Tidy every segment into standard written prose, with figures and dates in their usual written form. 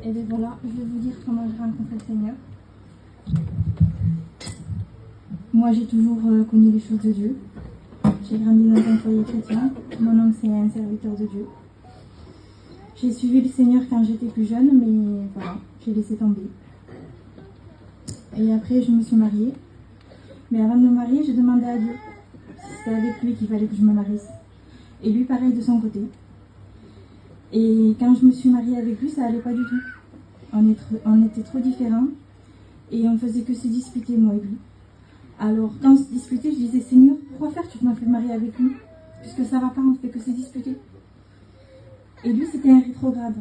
Et bien voilà, je vais vous dire comment j'ai rencontré le Seigneur. Moi, j'ai toujours connu les choses de Dieu. J'ai grandi dans un foyer chrétien. Mon oncle, c'est un serviteur de Dieu. J'ai suivi le Seigneur quand j'étais plus jeune, mais voilà, j'ai laissé tomber. Et après, je me suis mariée. Mais avant de me marier, j'ai demandé à Dieu si c'était avec lui qu'il fallait que je me marie. Et lui, pareil de son côté. Et quand je me suis mariée avec lui, ça allait pas du tout. On était trop différents. Et on faisait que se disputer, moi et lui. Alors, quand on se disputait, je disais, Seigneur, pourquoi faire tu m'as fait marier avec lui? Puisque ça va pas, on fait que se disputer. Et lui, c'était un rétrograde.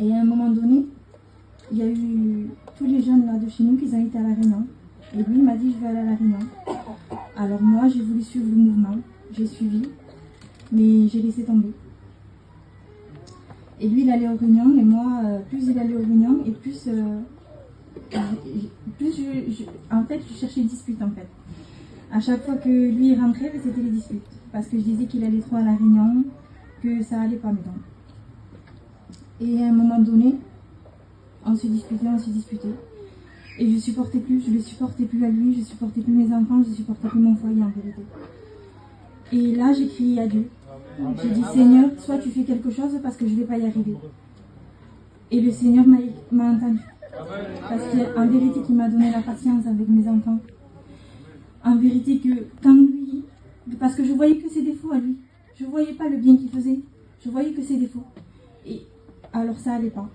Et à un moment donné, il y a eu tous les jeunes là de chez nous qui ont été à la Réunion. Et lui, il m'a dit, je vais aller à la Réunion. Alors moi, j'ai voulu suivre le mouvement. J'ai suivi, mais j'ai laissé tomber. Et lui, il allait aux réunions, et moi, plus il allait aux réunions, et plus en fait, je cherchais dispute, en fait. À chaque fois que lui rentrait, c'était les disputes. Parce que je disais qu'il allait trop à la Réunion, que ça allait pas, mettons. Et à un moment donné, on se disputait. Et je le supportais plus à lui, je supportais plus mes enfants, je supportais plus mon foyer en vérité. Et là, j'ai crié à Dieu. J'ai dit, Seigneur, soit tu fais quelque chose parce que je ne vais pas y arriver. Et le Seigneur m'a entendu. Parce qu'en vérité, qu'il m'a donné la patience avec mes enfants. En vérité, que quand lui, parce que je voyais que ses défauts à lui. Je ne voyais pas le bien qu'il faisait. Je voyais que ses défauts. Et alors ça n'allait pas.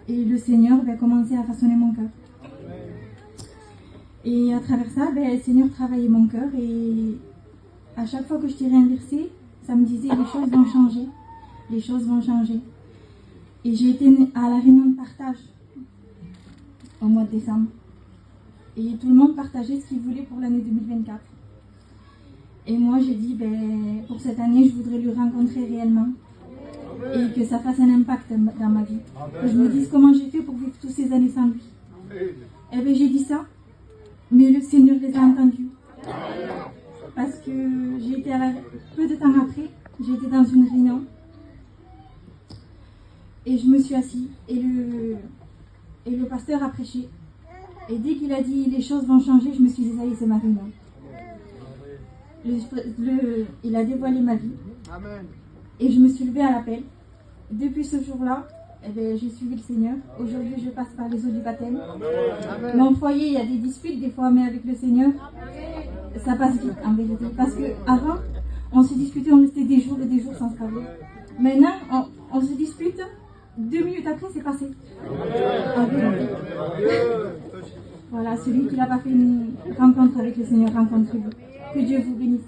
Et le Seigneur a commencé à façonner mon cœur. Et à travers ça, le Seigneur travaillait mon cœur. Et à chaque fois que je tirais un verset, ça me disait, les choses vont changer. Les choses vont changer. Et j'ai été à la réunion de partage au mois de décembre. Et tout le monde partageait ce qu'il voulait pour l'année 2024. Et moi, j'ai dit, pour cette année, je voudrais le rencontrer réellement. Et que ça fasse un impact dans ma vie. Que je me dise comment j'ai fait pour vivre toutes ces années sans lui. Et bien, j'ai dit ça, mais le Seigneur les a entendus. Parce que j'ai été peu de temps après, j'étais dans une réunion. Et je me suis assise. Et le pasteur a prêché. Et dès qu'il a dit les choses vont changer, je me suis dit, ça y est, c'est ma réunion. Il a dévoilé ma vie. Et je me suis levée à l'appel. Depuis ce jour-là, j'ai suivi le Seigneur. Aujourd'hui, je passe par les eaux du baptême. Mon foyer, il y a des disputes des fois, mais avec le Seigneur, ça passe vite en vérité. Parce qu'avant, on se disputait, on restait des jours et des jours sans se parler. Maintenant, on se dispute, 2 minutes après, c'est passé. En vérité. Voilà, celui qui n'a pas fait une rencontre avec le Seigneur, rencontre-le. Que Dieu vous bénisse.